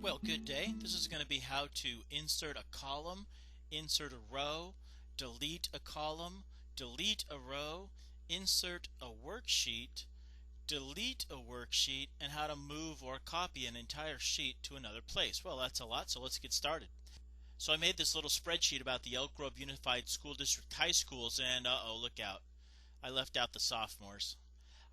Well, good day. This is going to be how to insert a column, insert a row, delete a column, delete a row, insert a worksheet, delete a worksheet, and how to move or copy an entire sheet to another place. Well, that's a lot, so let's get started. So I made this little spreadsheet about the Elk Grove Unified School District high schools, and uh-oh, look out. I left out the sophomores.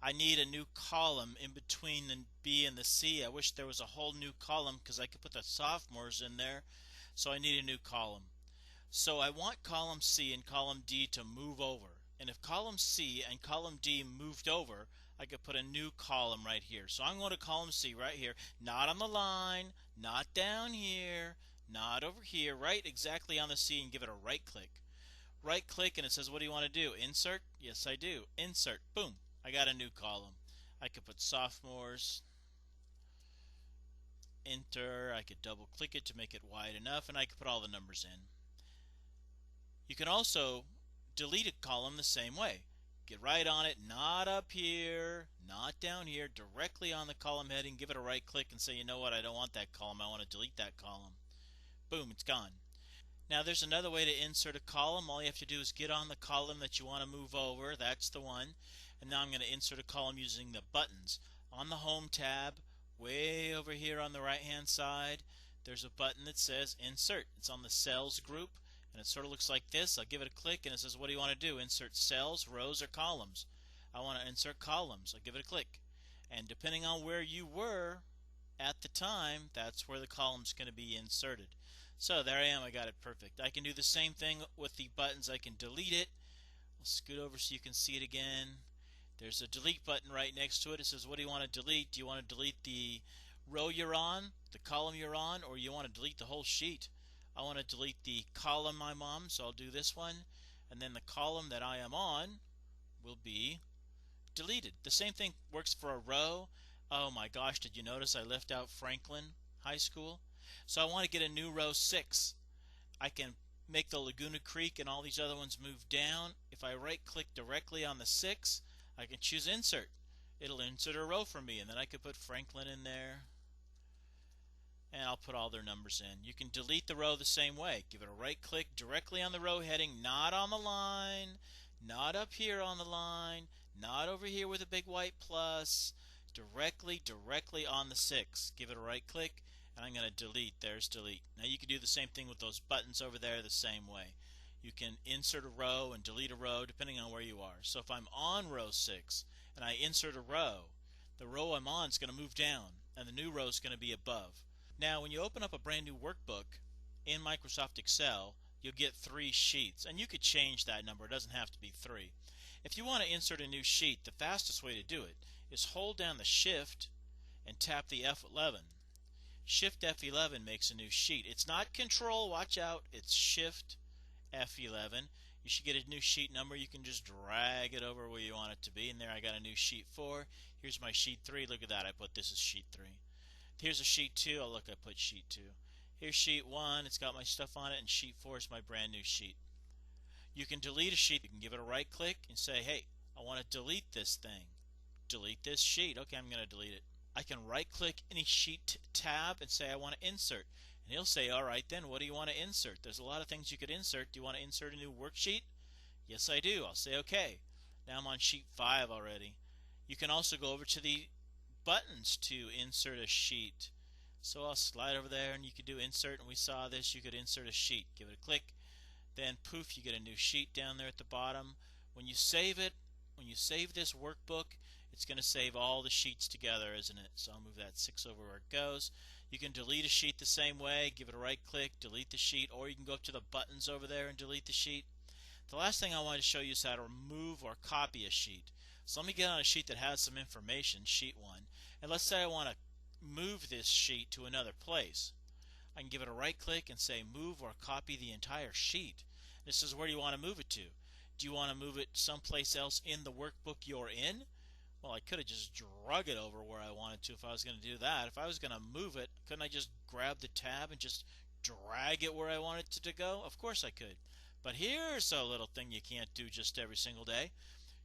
I need a new column in between the B and the C. I wish there was a whole new column because I could put the sophomores in there. So I need a new column. So I want column C and column D to move over. And if column C and column D moved over, I could put a new column right here. So I'm going to column C right here, not on the line, not down here, not over here, right exactly on the C, and give it a right click. Right click and it says, what do you want to do? Insert? Yes, I do. Insert. Boom. I got a new column. I could put sophomores, enter, I could double click it to make it wide enough, and I could put all the numbers in. You can also delete a column the same way. Get right on it, not up here, not down here, directly on the column heading, give it a right click and say, you know what, I don't want that column, I want to delete that column. Boom, it's gone. Now there's another way to insert a column. All you have to do is get on the column that you want to move over. That's the one. And now I'm going to insert a column using the buttons. On the Home tab, way over here on the right hand side, there's a button that says Insert. It's on the Cells group, and it sort of looks like this. I'll give it a click, and it says, what do you want to do? Insert cells, rows, or columns? I want to insert columns. I'll give it a click. And depending on where you were at the time, that's where the column's going to be inserted. So there I am, I got it perfect. I can do the same thing with the buttons. I can delete it. I'll scoot over so you can see it again. There's a delete button right next to it. It says, what do you want to delete? Do you want to delete the row you're on, the column you're on, or you want to delete the whole sheet? I want to delete the column I'm on, so I'll do this one. And then the column that I am on will be deleted. The same thing works for a row. Oh my gosh, did you notice I left out Franklin High School? So I want to get a new row 6. I can make the Laguna Creek and all these other ones move down. If I right click directly on the 6, I can choose Insert. It'll insert a row for me, and then I could put Franklin in there, and I'll put all their numbers in. You can delete the row the same way. Give it a right click directly on the row heading, not on the line, not up here on the line, not over here with a big white plus, directly on the 6. Give it a right click, and I'm going to delete. There's delete. Now you can do the same thing with those buttons over there the same way. You can insert a row and delete a row depending on where you are. So if I'm on row 6 and I insert a row, the row I'm on is going to move down and the new row is going to be above. Now when you open up a brand new workbook in Microsoft Excel, you'll get 3 sheets, and you could change that number. It doesn't have to be 3. If you want to insert a new sheet, the fastest way to do it is hold down the Shift and tap the F11. Shift F11 makes a new sheet. It's not Control, watch out, it's Shift F11. You should get a new sheet number. You can just drag it over where you want it to be, and there I got a new sheet 4. Here's my sheet 3. Look at that, I put this as sheet 3. Here's a sheet 2. Oh look, I put sheet 2. Here's sheet 1. It's got my stuff on it, and sheet 4 is my brand new sheet. You can delete a sheet. You can give it a right click and say, hey, I want to delete this thing. Delete this sheet. Okay, I'm going to delete it. I can right click any sheet tab and say I want to insert, and he'll say, alright then, what do you want to insert? There's a lot of things you could insert. Do you want to insert a new worksheet? Yes I do. I'll say okay. Now I'm on sheet 5 already. You can also go over to the buttons to insert a sheet. So I'll slide over there and you can do insert, and we saw this. You could insert a sheet. Give it a click. Then poof, you get a new sheet down there at the bottom. When you save it, when you save this workbook, it's going to save all the sheets together, isn't it? So I'll move that 6 over where it goes. You can delete a sheet the same way. Give it a right click, delete the sheet, or you can go up to the buttons over there and delete the sheet. The last thing I wanted to show you is how to remove or copy a sheet. So let me get on a sheet that has some information, sheet 1, and let's say I want to move this sheet to another place. I can give it a right click and say move or copy the entire sheet. This is where you want to move it to. Do you want to move it someplace else in the workbook you're in? Well, I could have just drug it over where I wanted to if I was going to do that. If I was going to move it, couldn't I just grab the tab and just drag it where I wanted it to go? Of course I could. But here's a little thing you can't do just every single day.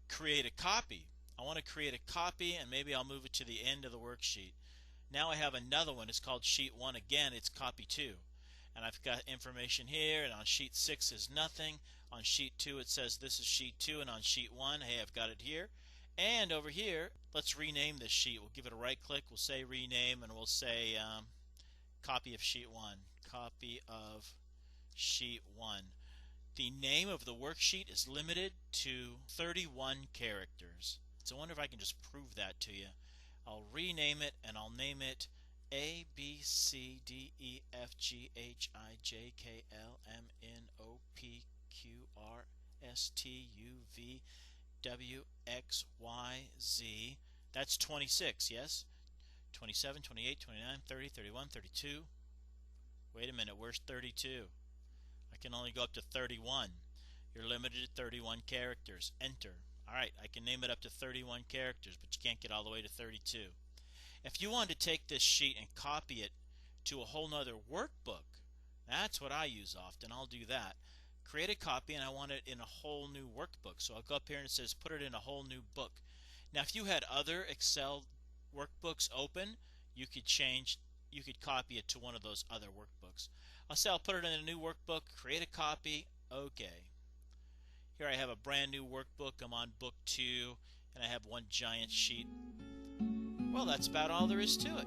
Create a copy. I want to create a copy, and maybe I'll move it to the end of the worksheet. Now I have another one. It's called sheet 1 again. It's copy 2. And I've got information here, and on sheet 6 is nothing. On sheet 2 it says this is sheet 2, and on sheet 1, hey, I've got it here. And over here, let's rename this sheet. We'll give it a right click, we'll say rename, and we'll say copy of sheet 1. Copy of sheet 1. The name of the worksheet is limited to 31 characters. So I wonder if I can just prove that to you. I'll rename it, and I'll name it A, B, C, D, E, F, G, H, I, J, K, L, M, N, O, P, Q, R, S, T, U, V, W, X, Y, Z. That's 26, yes? 27, 28, 29, 30, 31, 32. Wait a minute, where's 32? I can only go up to 31. You're limited to 31 characters. Enter. Alright, I can name it up to 31 characters, but you can't get all the way to 32. If you want to take this sheet and copy it to a whole nother workbook, that's what I use often. I'll do that. Create a copy, and I want it in a whole new workbook. So I'll go up here and it says put it in a whole new book. Now if you had other Excel workbooks open, you could copy it to one of those other workbooks. I'll say I'll put it in a new workbook, create a copy, okay. Here I have a brand new workbook. I'm on book 2, and I have one giant sheet. Well, that's about all there is to it.